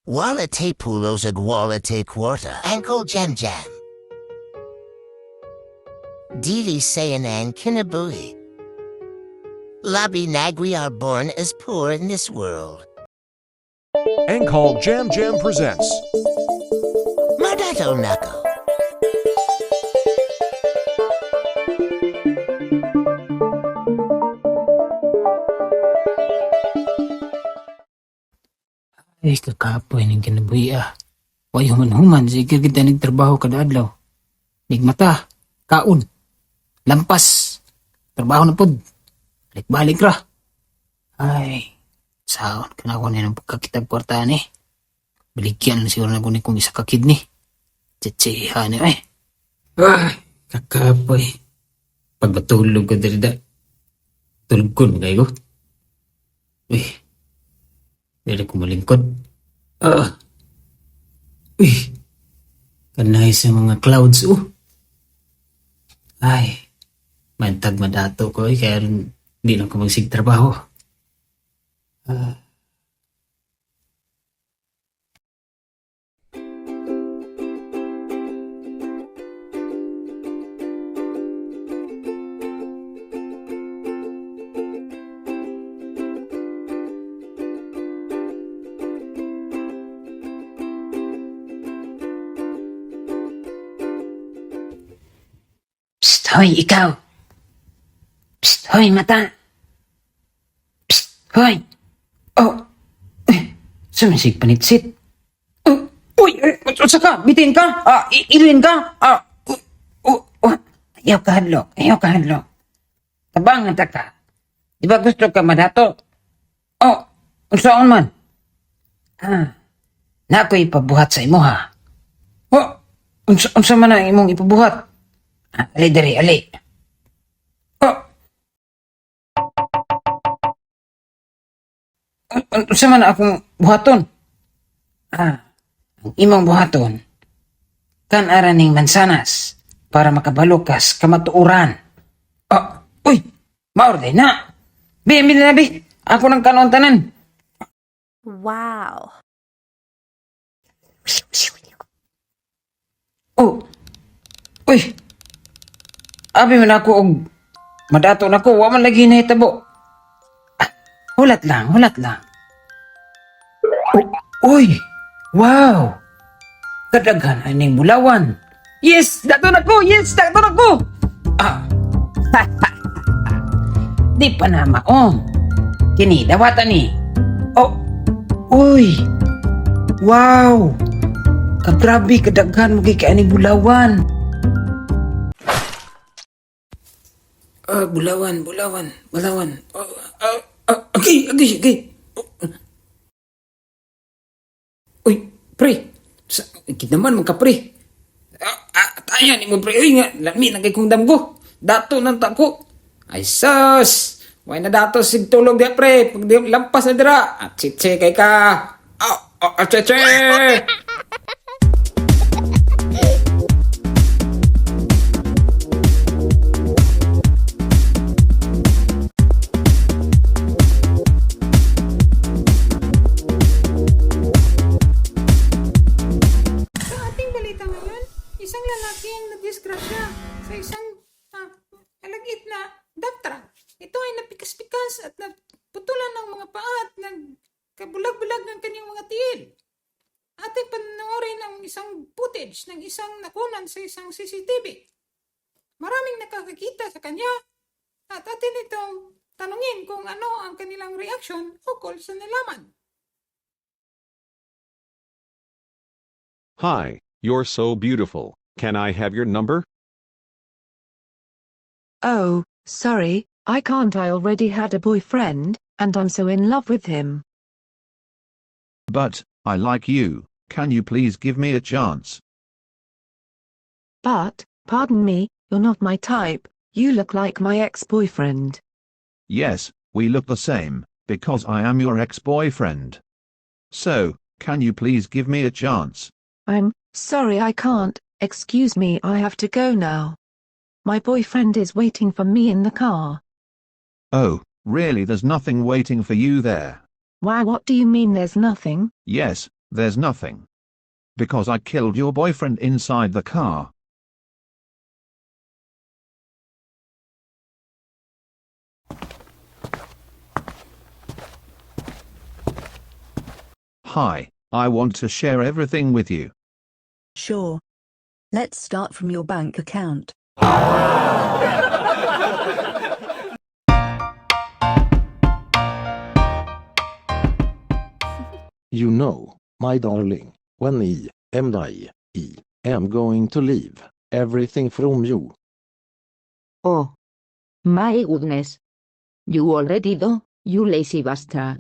Walate pulos ag walate quarta. Angkol Jamjam. Dili sayanan kinabuhi. Labi nagwi are born as poor in this world. Angkol Jamjam presents Madato nako. Ay, kakapoy ng kinabuhi ah. Way human-human, sige kita nagtrabaho kada adlaw. Nigmata, kaon, lampas, trabaho na pod. Balik-balik ra. Ay, saon ka na ako na ng pagkakitag kwartaan eh. Baligyan na siguro na ko ni kong isa kakid ni. Tsitsihan eh. Ay, kakapoy. Pag matulog ko dali da. Tulog ko na kayo. Uy. Dili ko malingkod. Uy. Kanay sa mga clouds, Ay. Mantag Madato ko, kaya hindi na ko magsigtrabaho. Psst, hoy, ikaw! Psst, hoy, mata! Psst, hoy! Oh! Sumisig panitsit. Uy! Unsa ka? Bitin ka? Ilin ka? Ayaw ka hadlok. Tabangan ta ka. Di ba gusto ka Madato? Oh! Unsaon man? Na ako ipabuhat sa imo ha? Oh! Unsa man ang imong ipabuhat? Ali dari, ali. Oh! Unsa man akong buhaton? Ang imong buhaton kan araning mansanas para makabalukas kamatuuran. Uy! Maorday na! Bi na bi! Ako nang kanon tanan. Wow. Oh! Uy! Abi man ako og Madato na ko, wa man lagi nahitabo. Hulat lang. Uy! Wow! Kadaghan aning bulawan. Yes! Dato na ko! Di pa na maong. Kini, dawatan ni. Oh! Uy! Wow! Kagrabe, kadaghan mo kay aning bulawan. Bulawan. Okay. Uy, pre. Kinaman mo ka, pre. Tayo ni mo, pre. Uy nga, lami na kay kong damgo. Dato nang tako. Ay, sus. Way na dato sig tulog dia, pre. Pag di lampas na dira. Tsitse kay ka. Tsitse. Isang lalaki ang nadisgrasya sa isang alagit na dump truck. Ito ay napikas-pikas at naputulan ng mga paa at nagkabulag-bulag ng kanyang mga tiil. Ating panoorin ang isang footage ng isang nakunan sa isang CCTV. Maraming nakakakita sa kanya at atin itong tanungin kung ano ang kanilang reaksyon ukol sa nalaman. Hi, you're so beautiful. Can I have your number? Oh, sorry, I can't. I already had a boyfriend, and I'm so in love with him. But, I like you. Can you please give me a chance? But, pardon me, you're not my type. You look like my ex-boyfriend. Yes, we look the same, because I am your ex-boyfriend. So, can you please give me a chance? I'm sorry, I can't. Excuse me, I have to go now. My boyfriend is waiting for me in the car. Oh, really? There's nothing waiting for you there. Why, what do you mean there's nothing? Yes, There's nothing. Because I killed your boyfriend inside the car. Hi, I want to share everything with you. Sure. Let's start from your bank account. You know, my darling, when I am going to leave everything from you. Oh. My goodness. You already do, you lazy bastard.